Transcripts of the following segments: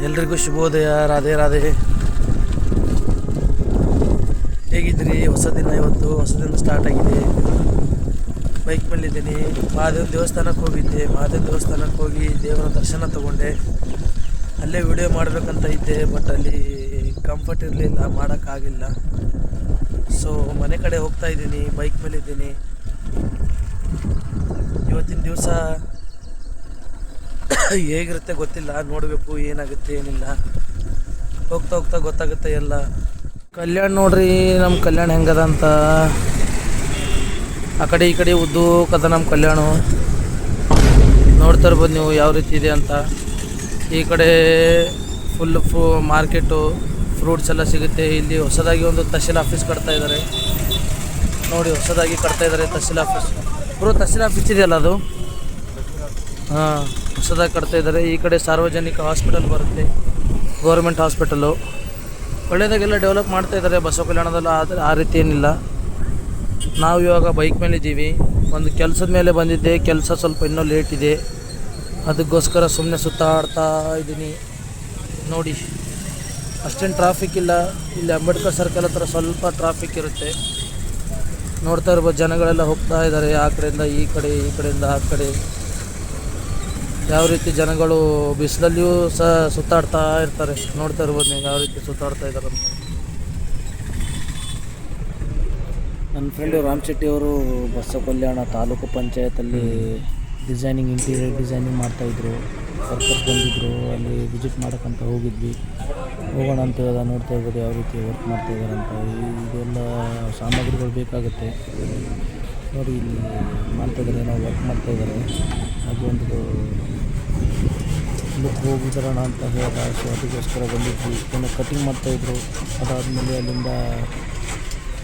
ಎಲ್ರಿಗೂ ಶುಭೋದಯ. ರಾಧೆ ರಾಧೆ. ಹೇಗಿದ್ದೀರಿ? ಹೊಸ ದಿನ, ಇವತ್ತು ಹೊಸ ದಿನ ಸ್ಟಾರ್ಟ್ ಆಗಿದೆ. ಬೈಕ್ ಮೇಲಿದ್ದೀನಿ. ಮಹಾದೇವನ ದೇವಸ್ಥಾನಕ್ಕೆ ಹೋಗಿದ್ದೆ. ಮಹಾದೇವನ ದೇವಸ್ಥಾನಕ್ಕೆ ಹೋಗಿ ದೇವರ ದರ್ಶನ ತಗೊಂಡೆ. ಅಲ್ಲೇ ವಿಡಿಯೋ ಮಾಡಬೇಕಂತ ಇದ್ದೆ, ಬಟ್ ಅಲ್ಲಿ ಕಂಫರ್ಟ್ ಇರಲಿಲ್ಲ, ಮಾಡೋಕ್ಕಾಗಿಲ್ಲ. ಸೊ ಮನೆ ಕಡೆ ಹೋಗ್ತಾ ಇದ್ದೀನಿ, ಬೈಕ್ ಮೇಲಿದ್ದೀನಿ. ಇವತ್ತಿನ ದಿವಸ ಹೇಗಿರುತ್ತೆ ಗೊತ್ತಿಲ್ಲ, ನೋಡಬೇಕು ಏನಾಗುತ್ತೆ ಏನಿಲ್ಲ. ಹೋಗ್ತಾ ಹೋಗ್ತಾ ಗೊತ್ತಾಗುತ್ತೆ ಎಲ್ಲ. ಕಲ್ಯಾಣ ನೋಡ್ರಿ, ನಮ್ಮ ಕಲ್ಯಾಣ ಹೆಂಗದ ಅಂತ. ಆ ಕಡೆ ಈ ಕಡೆ ಉದ್ದಕ್ಕದ ನಮ್ಮ ಕಲ್ಯಾಣ. ನೋಡ್ತಾ ಇರ್ಬೋದು ನೀವು ಯಾವ ರೀತಿ ಇದೆ ಅಂತ. ಈ ಕಡೆ ಫುಲ್ ಮಾರ್ಕೆಟು, ಫ್ರೂಟ್ಸ್ ಎಲ್ಲ ಸಿಗುತ್ತೆ. ಇಲ್ಲಿ ಹೊಸದಾಗಿ ಒಂದು ತಹಸೀಲ್ ಆಫೀಸ್ ಕಟ್ತಾ ಇದ್ದಾರೆ ನೋಡಿ. ಹೊಸದಾಗಿ ಕಟ್ತಾ ಇದ್ದಾರೆ ತಹಸೀಲ್ ಆಫೀಸ್. ತಹಸೀಲ್ ಆಫೀಸ್ ಇದೆಯಲ್ಲ ಅದು, ಹಾಂ, ಹೊಸದಾಗಿ ಕಟ್ತಾ ಇದ್ದಾರೆ. ಈ ಕಡೆ ಸಾರ್ವಜನಿಕ ಹಾಸ್ಪಿಟಲ್ ಬರುತ್ತೆ, ಗೌರ್ಮೆಂಟ್ ಹಾಸ್ಪಿಟಲು. ಒಳ್ಳೆಯದಾಗೆಲ್ಲ ಡೆವಲಪ್ ಮಾಡ್ತಾ ಇದ್ದಾರೆ ಬಸವ ಕಲ್ಯಾಣದಲ್ಲ. ಆದರೆ ಆ ರೀತಿ ಏನಿಲ್ಲ. ನಾವು ಇವಾಗ ಬೈಕ್ ಮೇಲೆ ಇದ್ದೀವಿ. ಒಂದು ಕೆಲಸದ ಮೇಲೆ ಬಂದಿದ್ದೆ. ಕೆಲಸ ಸ್ವಲ್ಪ ಇನ್ನೂ ಲೇಟ್ ಇದೆ, ಅದಕ್ಕೋಸ್ಕರ ಸುಮ್ಮನೆ ಸುತ್ತಾಡ್ತಾ ಇದ್ದೀನಿ ನೋಡಿ. ಅಷ್ಟೇನು ಟ್ರಾಫಿಕ್ ಇಲ್ಲ. ಇಲ್ಲಿ ಅಂಬೇಡ್ಕರ್ ಸರ್ಕಲ್ ಹತ್ರ ಸ್ವಲ್ಪ ಟ್ರಾಫಿಕ್ ಇರುತ್ತೆ. ನೋಡ್ತಾ ಇರ್ಬೋದು, ಜನಗಳೆಲ್ಲ ಹೋಗ್ತಾ ಇದ್ದಾರೆ ಆ ಕಡೆಯಿಂದ ಈ ಕಡೆ, ಈ ಕಡೆಯಿಂದ ಆ ಕಡೆ. ಯಾವ ರೀತಿ ಜನಗಳು ಬಿಸಿಲಲ್ಲಿಯೂ ಸಹ ಸುತ್ತಾಡ್ತಾ ಇರ್ತಾರೆ. ನೋಡ್ತಾ ಇರ್ಬೋದು ನೀವು ಯಾವ ರೀತಿ ಸುತ್ತಾಡ್ತಾ ಇದ್ದಾರೆ ಅಂತ. ನನ್ನ ಫ್ರೆಂಡು ರಾಮ್ ಶೆಟ್ಟಿ ಅವರು ಬಸವ ಕಲ್ಯಾಣ ತಾಲೂಕು ಪಂಚಾಯತಲ್ಲಿ ಡಿಸೈನಿಂಗ್, ಇಂಟೀರಿಯರ್ ಡಿಸೈನಿಂಗ್ ಮಾಡ್ತಾಯಿದ್ರು. ವರ್ಕರ್ಸ್ ಬಂದಿದ್ದರು, ಅಲ್ಲಿ ವಿಸಿಟ್ ಮಾಡೋಕ್ಕಂತ ಹೋಗಿದ್ವಿ. ಹೋಗೋಣ ಅಂತ ಹೇಳಿದ. ನೋಡ್ತಾ ಇರ್ಬೋದು ಯಾವ ರೀತಿ ವರ್ಕ್ ಮಾಡ್ತಾಯಿದ್ದಾರೆ ಅಂತ. ಇದೆಲ್ಲ ಸಾಮಗ್ರಿಗಳು ಬೇಕಾಗುತ್ತೆ ನೋಡಿ. ಇಲ್ಲಿ ಮಾಡ್ತಾಯಿದ್ದಾರೆ, ನಾವು ವರ್ಕ್ ಮಾಡ್ತಾಯಿದ್ದಾರೆ. ಹಾಗೆ ಒಂದು ಲುಕ್ ಹೋಗಿ ಬರೋಣ ಅಂತ ಹೇಳಿದ. ಸೊ ಅದಕ್ಕೋಸ್ಕರ ಬಂದಿದ್ವಿ. ಏನೋ ಕಟಿಂಗ್ ಮಾಡ್ತಾಯಿದ್ರು. ಅದಾದಮೇಲೆ ಅಲ್ಲಿಂದ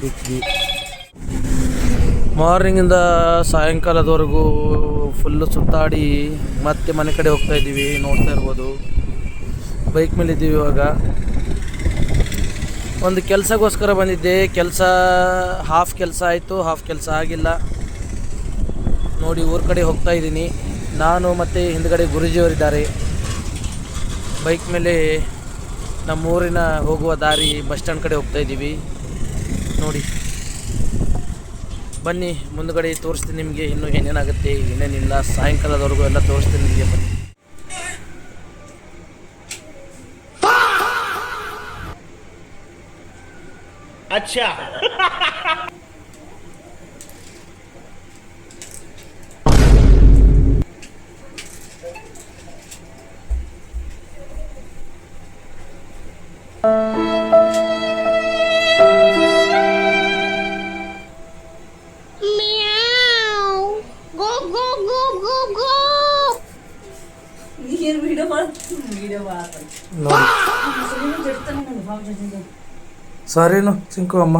ಬಿಟ್ವಿ. ಮಾರ್ನಿಂಗಿಂದ ಸಾಯಂಕಾಲದವರೆಗೂ ಫುಲ್ಲು ಸುತ್ತಾಡಿ ಮತ್ತೆ ಮನೆ ಕಡೆ ಹೋಗ್ತಾ ಇದ್ದೀವಿ. ನೋಡ್ತಾ ಇರ್ಬೋದು ಬೈಕ್ ಮೇಲೆ ಇದ್ದೀವಿ. ಇವಾಗ ಒಂದು ಕೆಲಸಕ್ಕೋಸ್ಕರ ಬಂದಿದ್ದೆ. ಕೆಲಸ ಹಾಫ್ ಕೆಲಸ ಆಯಿತು, ಹಾಫ್ ಕೆಲಸ ಆಗಿಲ್ಲ ನೋಡಿ. ಊರ ಕಡೆ ಹೋಗ್ತಾ ಇದ್ದೀನಿ ನಾನು. ಮತ್ತು ಹಿಂದ್ಗಡೆ ಗುರೂಜಿಯವರಿದ್ದಾರೆ. ಬೈಕ್ ಮೇಲೆ ನಮ್ಮೂರಿನ ಹೋಗುವ ದಾರಿ ಬಸ್ ಸ್ಟ್ಯಾಂಡ್ ಕಡೆ ಹೋಗ್ತಾ ಇದ್ದೀವಿ ನೋಡಿ. ಬನ್ನಿ ಮುಂದುಗಡೆ ತೋರಿಸ್ತೀನಿ ನಿಮಗೆ ಇನ್ನೂ ಏನೇನಾಗುತ್ತೆ ಏನೇನಿಲ್ಲ. ಸಾಯಂಕಾಲದವರೆಗೂ ಎಲ್ಲ ತೋರಿಸ್ತೀನಿ ನಿಮಗೆ. ಬನ್ನಿ. अच्छा ಸಾರಿನು ಚಿಂಕು ಅಮ್ಮ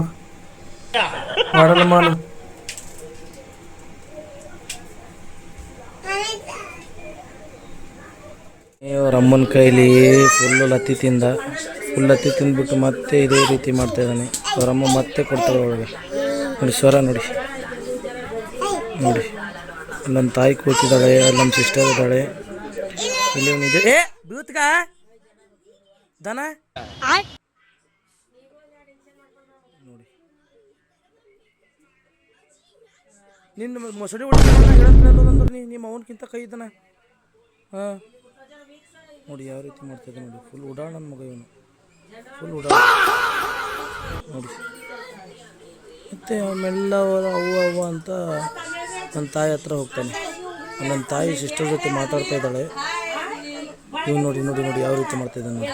ಮಾಡಲ್ಲ ಮಾಡು. ಅವ್ರ ಅಮ್ಮನ ಕೈಲಿ ಫುಲ್ಲು ಲತ್ತಿ ತಿಂದ್ಬಿಟ್ಟು ಮತ್ತೆ ಇದೇ ರೀತಿ ಮಾಡ್ತಾ ಇದ್ದಾನೆ. ಅವರಮ್ಮ ಮತ್ತೆ ಕೊಡ್ತಾಳೆ ಒಳಗೆ ನೋಡಿ. ಸ್ವರ ನೋಡಿ ನೋಡಿ. ನಮ್ಮ ತಾಯಿ ಕೂತಿದ್ದಾಳೆ, ನಮ್ಮ ಸಿಸ್ಟರ್ ಇದ್ದಾಳೆ. ಇಲ್ಲಿ ಅವನಿದೆ. ಏ ಬೂತ್ಗ ದನ ನೋಡಿ. ನಿನ್ನ ಮೊಸಡಿ ಹೊಡಿತಾನಂದ್ರೆ ನಿಮ್ಮ ಅವನಕ್ಕಿಂತ ಕೈ ಇದ್ದಾನ. ಹಾಂ ನೋಡಿ ಯಾವ ರೀತಿ ಮಾಡ್ತಿದ್ದೆ ನೋಡಿ. ಫುಲ್ ಉಡಾಳ ನನ್ನ ಮಗ ಇವನು, ಫುಲ್ ಉಡಾಳ ನೋಡಿ. ಮತ್ತು ಮೆಲ್ಲ ಅವ್ವ ಅಂತ ನನ್ನ ತಾಯಿ ಹತ್ರ ಹೋಗ್ತಾನೆ. ನನ್ನ ತಾಯಿ ಸಿಸ್ಟರ್ ಜೊತೆ ಮಾತಾಡ್ತಾ ಇದ್ದಾಳೆ. ಇವ್ನು ನೋಡಿ ನೋಡಿ ನೋಡಿ ಯಾವ ರೀತಿ ಮಾಡ್ತಾಯಿದ್ದಾನೆ ನೋಡಿ.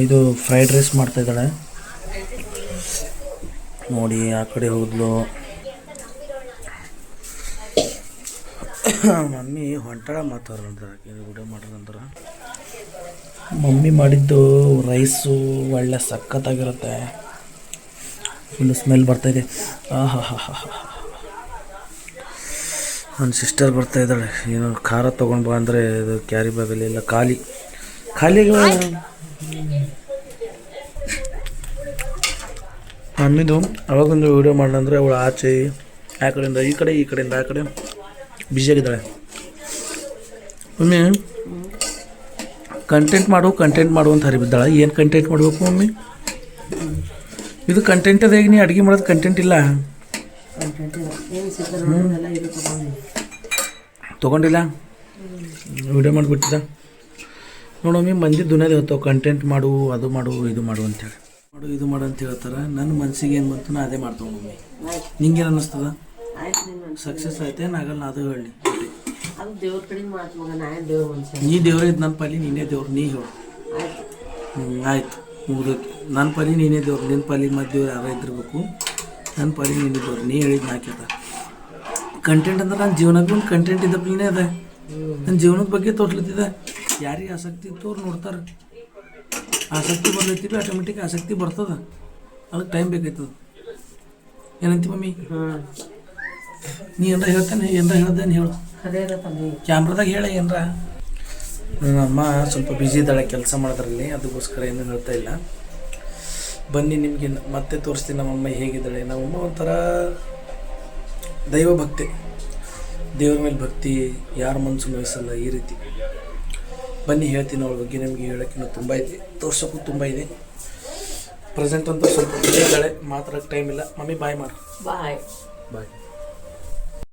ಇದು ಫ್ರೈಡ್ ರೈಸ್ ಮಾಡ್ತಾಯಿದ್ದಾಳೆ ನೋಡಿ. ಆ ಕಡೆ ಹೋದ್ಲು ಮಮ್ಮಿ ಹೊಂಟಾಳ ಮಾತಾಡ್ತಾರೆ ವಿಡಿಯೋ ಮಾಡೋದಂದ್ರೆ. ಮಮ್ಮಿ ಮಾಡಿದ್ದು ರೈಸು ಒಳ್ಳೆ ಸಖತ್ತಾಗಿರುತ್ತೆ. ಫುಲ್ ಸ್ಮೆಲ್ ಬರ್ತಾಯಿದೆ. ಹಾ ಹಾ ಹಾ ಹಾ. ನನ್ನ ಸಿಸ್ಟರ್ ಬರ್ತಾಯಿದ್ದಾಳೆ. ಏನೋ ಖಾರ ತೊಗೊಂಡು ಬಾ ಅಂದರೆ ಇದು ಕ್ಯಾರಿ ಬ್ಯಾಗಲ್ಲಿ ಎಲ್ಲ ಖಾಲಿಗೆ ಮಮ್ಮಿದು ಅವಾಗೊಂದು ವೀಡಿಯೋ ಮಾಡಂದ್ರೆ ಅವಳು ಆಚೆ ಆ ಕಡೆಯಿಂದ ಈ ಕಡೆ ಈ ಕಡೆಯಿಂದ ಆ ಕಡೆ ಬ್ಯುಸಿಯಾಗಿದ್ದಾಳೆ. ಮಮ್ಮಿ ಕಂಟೆಂಟ್ ಮಾಡು ಅಂತ ಹರಿಬಿದ್ದಾಳೆ. ಏನು ಕಂಟೆಂಟ್ ಮಾಡಬೇಕು ಮಮ್ಮಿ? ಇದು ಕಂಟೆಂಟ್ ಅದ. ಈಗ ನೀ ಅಡುಗೆ ಮಾಡೋದು ಕಂಟೆಂಟ್ ಇಲ್ಲ. ತೊಗೊಂಡಿಲ್ಲ, ವಿಡಿಯೋ ಮಾಡಿಬಿಟ್ಟಿದ ನೋಡಮ್ಮಿ. ಮಂದಿ ದುನಿಯಾದ ಹೇಳ್ತಾವೆ ಕಂಟೆಂಟ್ ಮಾಡು, ಅದು ಮಾಡು, ಇದು ಮಾಡು ಅಂತೇಳಿ. ಇದು ಮಾಡು ಅಂತ ಹೇಳ್ತಾರೆ. ನನ್ನ ಮನಸ್ಸಿಗೆ ಏನು ಬಂತು ನಾ ಅದೇ ಮಾಡ್ತಾವೆ ಮಮ್ಮಿ. ನಿಂಗೇನು ಅನ್ನಿಸ್ತದ? ಸಕ್ಸಸ್ ಆಯ್ತೇನು ಆಗಲ್ಲ ಅದು ಹೇಳಿ. ನೀ ದೇವ್ರ ಇದ್ದು ನನ್ನ ಪಾಲಿ ನೀನೇ ದೇವ್ರು, ನೀ ಹೇಳು. ಆಯ್ತು ಮುಗ್ದೋಕೆ. ನನ್ನ ಪಾಲಿ ನೀನೇ ದೇವ್ರು, ನಿನ್ನ ಪಾಲಿ ಮತ್ತು ದೇವ್ರು ಯಾರೋ ಇದ್ದಿರ್ಬೇಕು. ನನ್ನ ಪಾಲಿ ನೀನೇ ದೇವ್ರು, ನೀ ಹೇಳಿದ್ದು ನಾಕ್ಯದ. ಕಂಟೆಂಟ್ ಅಂದ್ರೆ ನನ್ನ ಜೀವನಕ್ಕೆ ಒಂದು ಕಂಟೆಂಟ್ ಇದ್ದಪ್ಪಲೇ ಅದ. ನನ್ನ ಜೀವನದ ಬಗ್ಗೆ ತೋರ್ಸ್ಲತ್ತಿದೆ. ಯಾರಿಗೆ ಆಸಕ್ತಿ ಇತ್ತು ಅವ್ರು ನೋಡ್ತಾರೆ. ಆಸಕ್ತಿ ಬರ್ಲತ್ತಿವಿ ಆಟೋಮೆಟಿಕ್ ಆಸಕ್ತಿ ಬರ್ತದೆ. ಅದಕ್ಕೆ ಟೈಮ್ ಬೇಕಾಯ್ತದ. ಏನಂತಿ ಮಮ್ಮಿ? ನೀ ಏನಾರ ಹೇಳ್ತಾನೆ, ಏನಾರ ಹೇಳ್ದೇನು ಹೇಳು. ಕ್ಯಾಮ್ರಾದಾಗ ಹೇಳ ಏನರ. ನನ್ನ ಅಮ್ಮ ಸ್ವಲ್ಪ ಬ್ಯುಸಿ ಇದ್ದಾಳೆ ಕೆಲಸ ಮಾಡೋದ್ರಲ್ಲಿ, ಅದಕ್ಕೋಸ್ಕರ ಏನೂ ಹೇಳ್ತಾ ಇಲ್ಲ. ಬನ್ನಿ ನಿಮಗೆ ಮತ್ತೆ ತೋರಿಸ್ತೀನಿ ನಮ್ಮಮ್ಮ ಹೇಗಿದ್ದಾಳೆ. ನಮ್ಮಮ್ಮ ಒಂಥರ ದೈವ ಭಕ್ತಿ, ದೇವ್ರ ಮೇಲೆ ಭಕ್ತಿ, ಯಾರ ಮನಸ್ಸು ನೋಯಿಸಲ್ಲ ಈ ರೀತಿ. ಬನ್ನಿ ಹೇಳ್ತೀನಿ ಅವಳ ಬಗ್ಗೆ. ನಿಮಗೆ ಹೇಳೋಕ್ಕಿನ್ನೂ ತುಂಬ ಇದೆ, ತೋರ್ಸೋಕ್ಕೂ ತುಂಬ ಇದೆ. ಪ್ರೆಸೆಂಟ್ ಅಂತೂ ಸ್ವಲ್ಪ ಇದ್ದಾಳೆ, ಮಾತಾಡೋಕ್ಕೆ ಟೈಮ್ ಇಲ್ಲ. ಮಮ್ಮಿ ಬಾಯ್ ಮಾಡು. ಬಾಯ್.